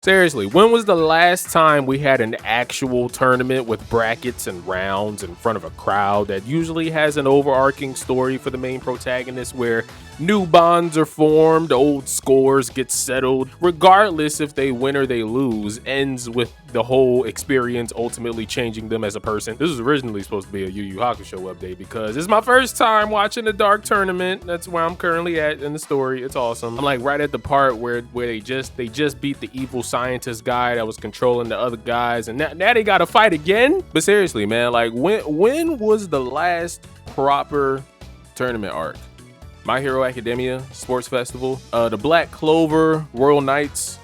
Seriously, when was the last time we had an actual tournament with brackets and rounds in front of a crowd that usually has an overarching story for the main protagonist where new bonds are formed, old scores get settled, regardless if they win or they lose, ends with the whole experience ultimately changing them as a person. This was originally supposed to be a Yu Yu Hakusho update because it's my first time watching the Dark Tournament. That's where I'm currently at in the story. It's awesome. I'm like right at the part where they just beat the evil scientist guy that was controlling the other guys, and now they gotta fight again. But seriously, man, like when was the last proper tournament arc? My Hero Academia Sports Festival, the Black Clover Royal Knights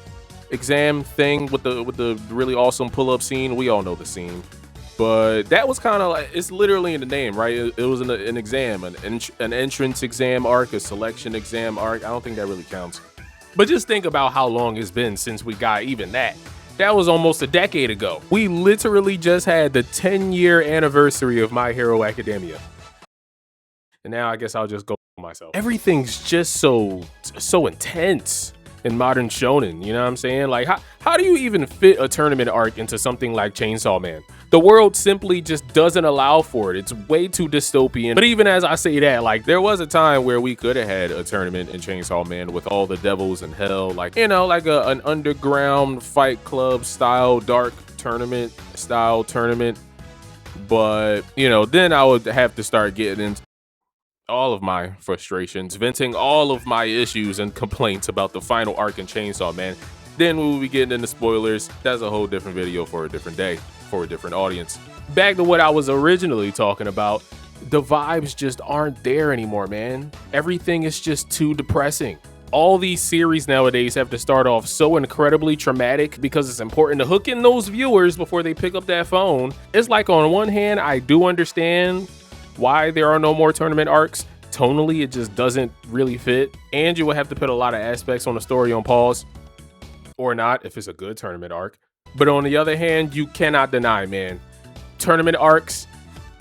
exam thing with the really awesome pull-up scene. We all know the scene, but that was kind of like, it's literally in the name, right? It was an exam, an entrance exam arc, a selection exam arc. I don't think that really counts. But just think about how long it's been since we got even that. That was almost a decade ago. We literally just had the 10-year anniversary of My Hero Academia. And now I guess I'll just go myself. Everything's just so intense in modern shonen, you know what I'm saying? Like, how do you even fit a tournament arc into something like Chainsaw Man? The world simply just doesn't allow for it. It's way too dystopian. But even as I say that, like, there was a time where we could have had a tournament in Chainsaw Man with all the devils in hell, like, you know, like an underground Fight Club style, dark tournament style tournament. But, you know, then I would have to start getting into all of my frustrations, venting all of my issues and complaints about the final arc in Chainsaw Man. Then we will be getting into spoilers. That's a whole different video for a different day, for a different audience. Back to what I was originally talking about, the vibes just aren't there anymore, man. Everything is just too depressing. All these series nowadays have to start off so incredibly traumatic because it's important to hook in those viewers before they pick up that phone. It's like, on one hand, I do understand why there are no more tournament arcs. Tonally, it just doesn't really fit, and you will have to put a lot of aspects on the story on pause, or not if it's a good tournament arc. But on the other hand, you cannot deny, man, tournament arcs,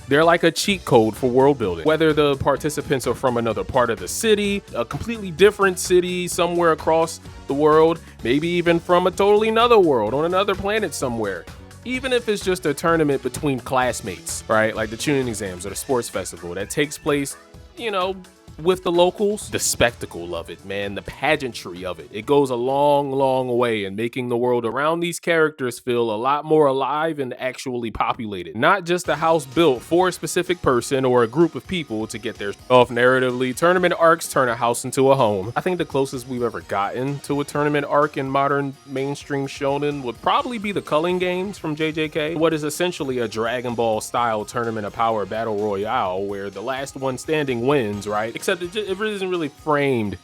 they're like a cheat code for world building. Whether the participants are from another part of the city, a completely different city somewhere across the world, maybe even from a totally another world on another planet somewhere. Even if it's just a tournament between classmates, right? Like the Chunin exams or the sports festival that takes place, you know, with the locals. The spectacle of it, man, the pageantry of it. It goes a long, long way in making the world around these characters feel a lot more alive and actually populated. Not just a house built for a specific person or a group of people to get their off. Narratively, tournament arcs turn a house into a home. I think the closest we've ever gotten to a tournament arc in modern mainstream shonen would probably be the Culling Games from JJK, what is essentially a Dragon Ball style tournament of power battle royale where the last one standing wins, right? Except it isn't really framed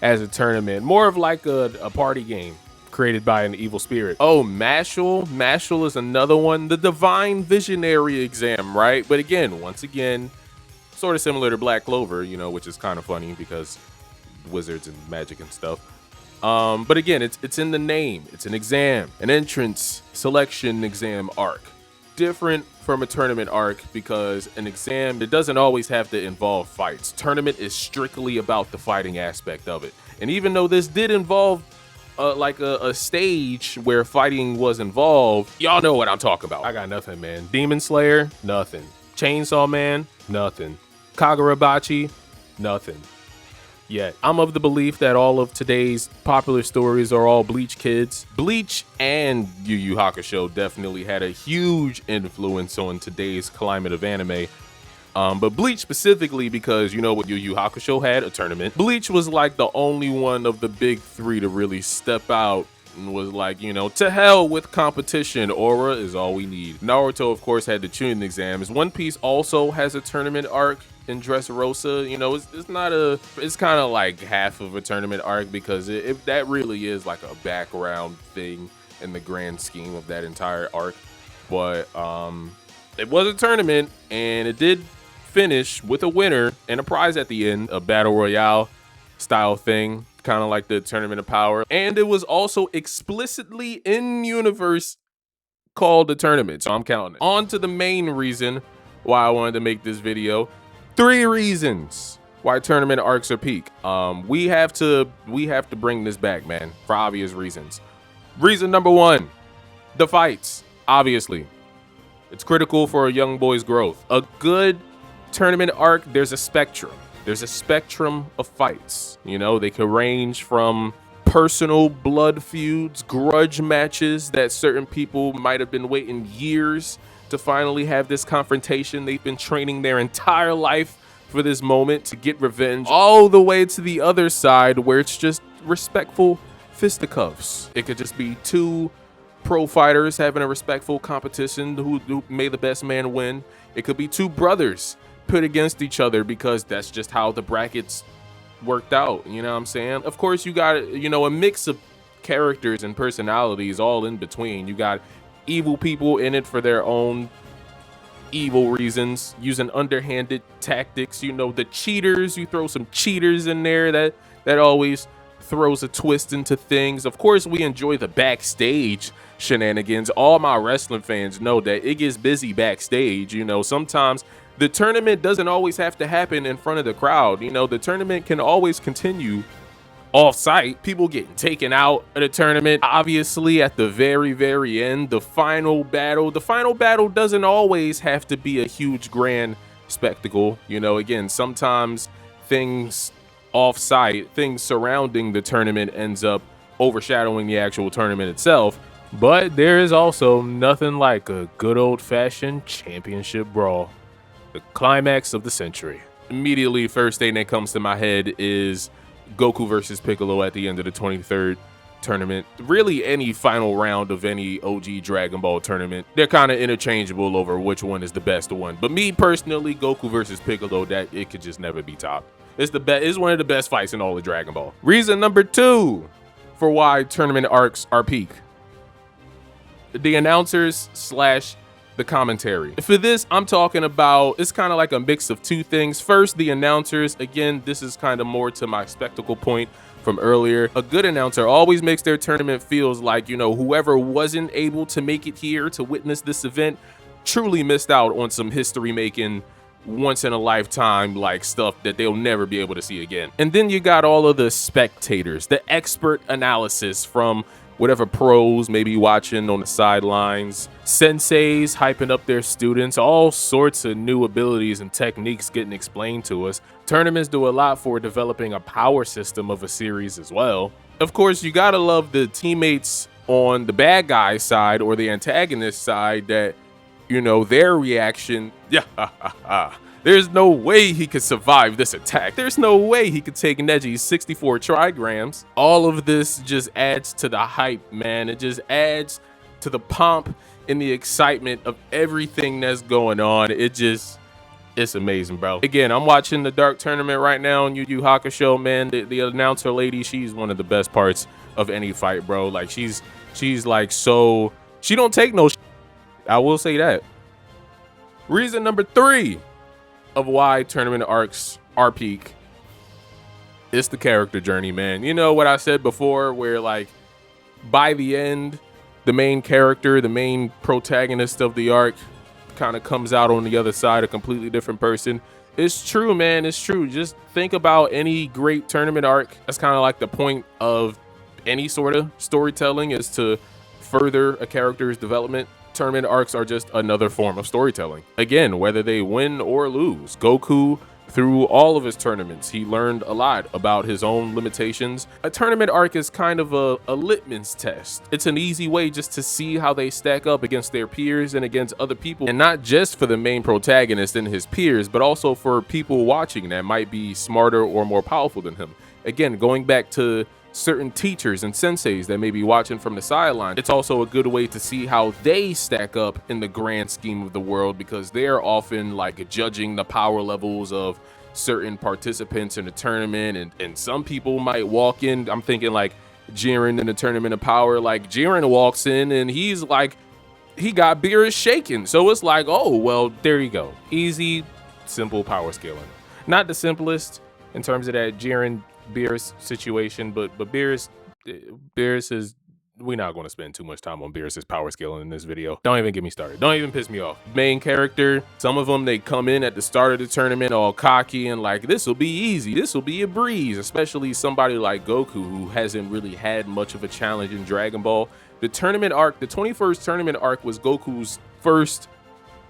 as a tournament, more of like a party game created by an evil spirit. Oh, Mashal is another one, the Divine Visionary exam, right? But again, once again, sort of similar to Black Clover, you know, which is kind of funny because wizards and magic and stuff. But again, it's in the name. It's an exam, an entrance selection exam arc. Different from a tournament arc because an exam, it doesn't always have to involve fights. Tournament is strictly about the fighting aspect of it. And even though this did involve like a stage where fighting was involved, y'all know what I'm talking about. I got nothing, man. Demon Slayer, nothing. Chainsaw Man, nothing. Kagurabachi, nothing. Yet. I'm of the belief that all of today's popular stories are all Bleach kids. Bleach and Yu Yu Hakusho definitely had a huge influence on today's climate of anime. But Bleach specifically because, you know, what Yu Yu Hakusho had, a tournament. Bleach was like the only one of the big three to really step out and was like, you know, to hell with competition. Aura is all we need. Naruto, of course, had the Chunin exams. One Piece also has a tournament arc in Dressrosa. You know, it's kind of like half of a tournament arc because if that really is like a background thing in the grand scheme of that entire arc. But it was a tournament and it did finish with a winner and a prize at the end, a battle royale style thing, kind of like the Tournament of Power. And it was also explicitly in universe called the tournament, so I'm counting it. On to the main reason why I wanted to make this video. 3 reasons why tournament arcs are peak. We have to bring this back, man, for obvious reasons. Reason number one, the fights. Obviously, it's critical for a young boy's growth. A good tournament arc, there's a spectrum. There's a spectrum of fights. You know, they can range from personal blood feuds, grudge matches that certain people might have been waiting years to finally have this confrontation. They've been training their entire life for this moment to get revenge, all the way to the other side where it's just respectful fisticuffs. It could just be two pro fighters having a respectful competition who may the best man win. It could be two brothers put against each other because that's just how the brackets worked out. You know what I'm saying? Of course, you got, you know, a mix of characters and personalities all in between. You got evil people in it for their own evil reasons, using underhanded tactics. You know, the cheaters, you throw some cheaters in there, that always throws a twist into things. Of course, we enjoy the backstage shenanigans. All my wrestling fans know that it gets busy backstage. You know, sometimes the tournament doesn't always have to happen in front of the crowd. You know, the tournament can always continue off site. People getting taken out of the tournament. Obviously, at the very, very end, the final battle doesn't always have to be a huge grand spectacle. You know, again, sometimes things off site, things surrounding the tournament ends up overshadowing the actual tournament itself. But there is also nothing like a good old-fashioned championship brawl. The climax of the century. Immediately, first thing that comes to my head is Goku versus Piccolo at the end of the 23rd tournament. Really, any final round of any OG Dragon Ball tournament, they're kind of interchangeable over which one is the best one. But me personally, Goku versus Piccolo, that it could just never be topped. It's the best. It's one of the best fights in all of Dragon Ball. Reason number two for why tournament arcs are peak: the announcers slash the commentary. For this, I'm talking about, it's kind of like a mix of two things. First, the announcers. Again, this is kind of more to my spectacle point from earlier. A good announcer always makes their tournament feels like, you know, whoever wasn't able to make it here to witness this event truly missed out on some history making, once in a lifetime like stuff that they'll never be able to see again. And then you got all of the spectators, the expert analysis from whatever pros may be watching on the sidelines, senseis hyping up their students, all sorts of new abilities and techniques getting explained to us. Tournaments do a lot for developing a power system of a series as well. Of course, you gotta love the teammates on the bad guy side or the antagonist side that, you know, their reaction, there's no way he could survive this attack. There's no way he could take Neji's 64 trigrams. All of this just adds to the hype, man. It just adds to the pomp and the excitement of everything that's going on. It's amazing, bro. Again, I'm watching the Dark Tournament right now on Yu Yu Hakusho, man. The announcer lady, she's one of the best parts of any fight, bro. Like, she's like, so, she don't take no shit. I will say that. Reason number three of why tournament arcs are peak, it's the character journey, man. You know what I said before, where like by the end, the main character, the main protagonist of the arc kind of comes out on the other side a completely different person. It's true, man. It's true. Just think about any great tournament arc. That's kind of like the point of any sort of storytelling, is to further a character's development. Tournament arcs are just another form of storytelling. Again, whether they win or lose, Goku, through all of his tournaments, he learned a lot about his own limitations. A tournament arc is kind of a litmus test. It's an easy way just to see how they stack up against their peers and against other people, and not just for the main protagonist and his peers, but also for people watching that might be smarter or more powerful than him. Again, going back to certain teachers and senseis that may be watching from the sideline, it's also a good way to see how they stack up in the grand scheme of the world, because they're often like judging the power levels of certain participants in the tournament, and some people might walk in, I'm thinking like Jiren in the Tournament of Power, like Jiren walks in and he's like, he got Beerus shaking, so it's like, oh well, there you go, easy, simple power scaling. Not the simplest in terms of that Jiren Beerus situation, but Beerus is we're not going to spend too much time on Beerus's power scaling in this video. Don't even get me started. Don't even piss me off. Main character, some of them, they come in at the start of the tournament all cocky and like, this will be easy. This will be a breeze, especially somebody like Goku, who hasn't really had much of a challenge in Dragon Ball. The tournament arc, the 21st tournament arc was Goku's first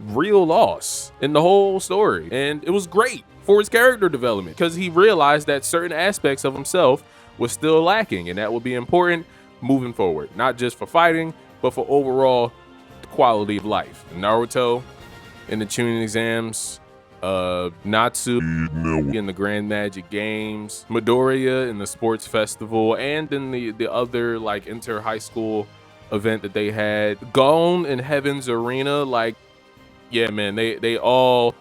real loss in the whole story. And it was great for his character development because he realized that certain aspects of himself was still lacking, and that would be important moving forward, not just for fighting, but for overall quality of life. Naruto in the Chunin exams, Natsu in the Grand Magic Games, Midoriya in the sports festival, and in the other like inter-high school event that they had. Gon in Heaven's Arena, like, yeah, man, they go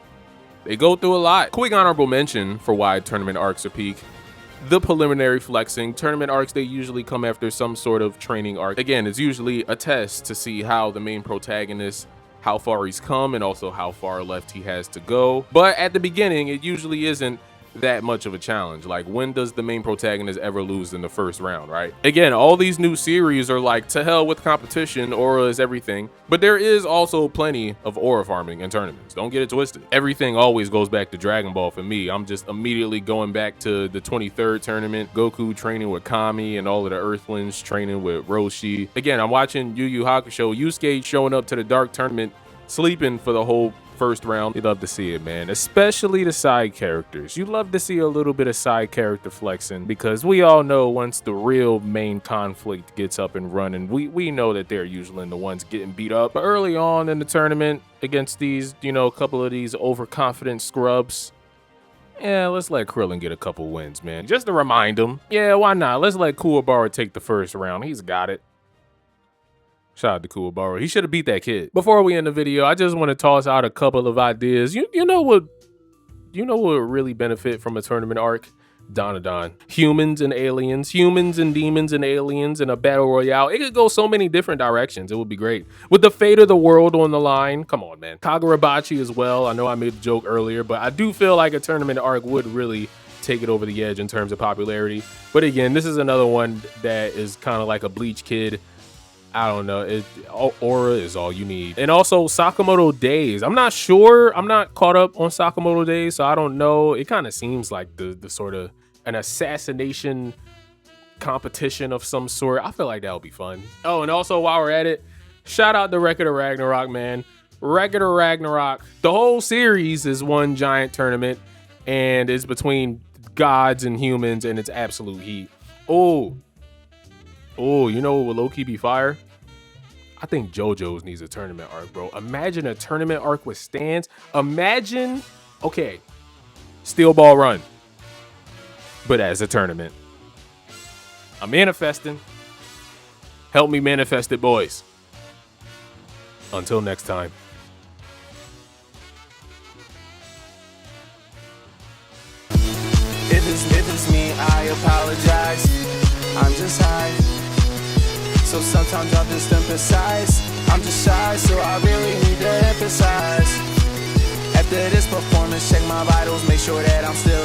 through a lot. Quick honorable mention for why tournament arcs are peak. The preliminary flexing. Tournament arcs, they usually come after some sort of training arc. Again, it's usually a test to see how the main protagonist, how far he's come, and also how far left he has to go. But at the beginning, it usually isn't that much of a challenge. Like, when does the main protagonist ever lose in the first round, right? Again, all these new series are like, to hell with competition, aura is everything. But there is also plenty of aura farming in tournaments. Don't get it twisted. Everything always goes back to Dragon Ball for me. I'm just immediately going back to the 23rd tournament, Goku training with Kami and all of the Earthlings training with Roshi. Again, I'm watching Yu Yu Hakusho, Yusuke showing up to the Dark Tournament, sleeping for the whole first round. You love to see it, man, especially the side characters. You love to see a little bit of side character flexing, because we all know once the real main conflict gets up and running, we know that they're usually the ones getting beat up. But early on in the tournament against these, you know, a couple of these overconfident scrubs, yeah, let's let Krillin get a couple wins, man, just to remind him. Yeah, why not? Let's let Kuwabara take the first round. He's got it. Shout out to Kuwabara. He should have beat that kid. Before we end the video, I just want to toss out a couple of ideas. You know what would really benefit from a tournament arc? Danadon. Humans and aliens, humans and demons and aliens in a battle royale. It could go so many different directions. It would be great. With the fate of the world on the line. Come on, man. Kagurabachi as well. I know I made the joke earlier, but I do feel like a tournament arc would really take it over the edge in terms of popularity. But again, this is another one that is kind of like a Bleach kid. I don't know. Aura is all you need. And also Sakamoto Days. I'm not sure. I'm not caught up on Sakamoto Days, so I don't know. It kind of seems like the sort of an assassination competition of some sort. I feel like that would be fun. Oh, and also while we're at it, shout out to Record of Ragnarok, man. Record of Ragnarok. The whole series is one giant tournament, and it's between gods and humans, and it's absolute heat. Oh, you know what would low-key be fire? I think JoJo's needs a tournament arc, bro. Imagine a tournament arc with stands. Imagine, okay, Steel Ball Run, but as a tournament. I'm manifesting. Help me manifest it, boys. Until next time. If it's me, I apologize. I'm just high. So sometimes I just emphasize. I'm just shy, so I really need to emphasize. After this performance, check my vitals, make sure that I'm still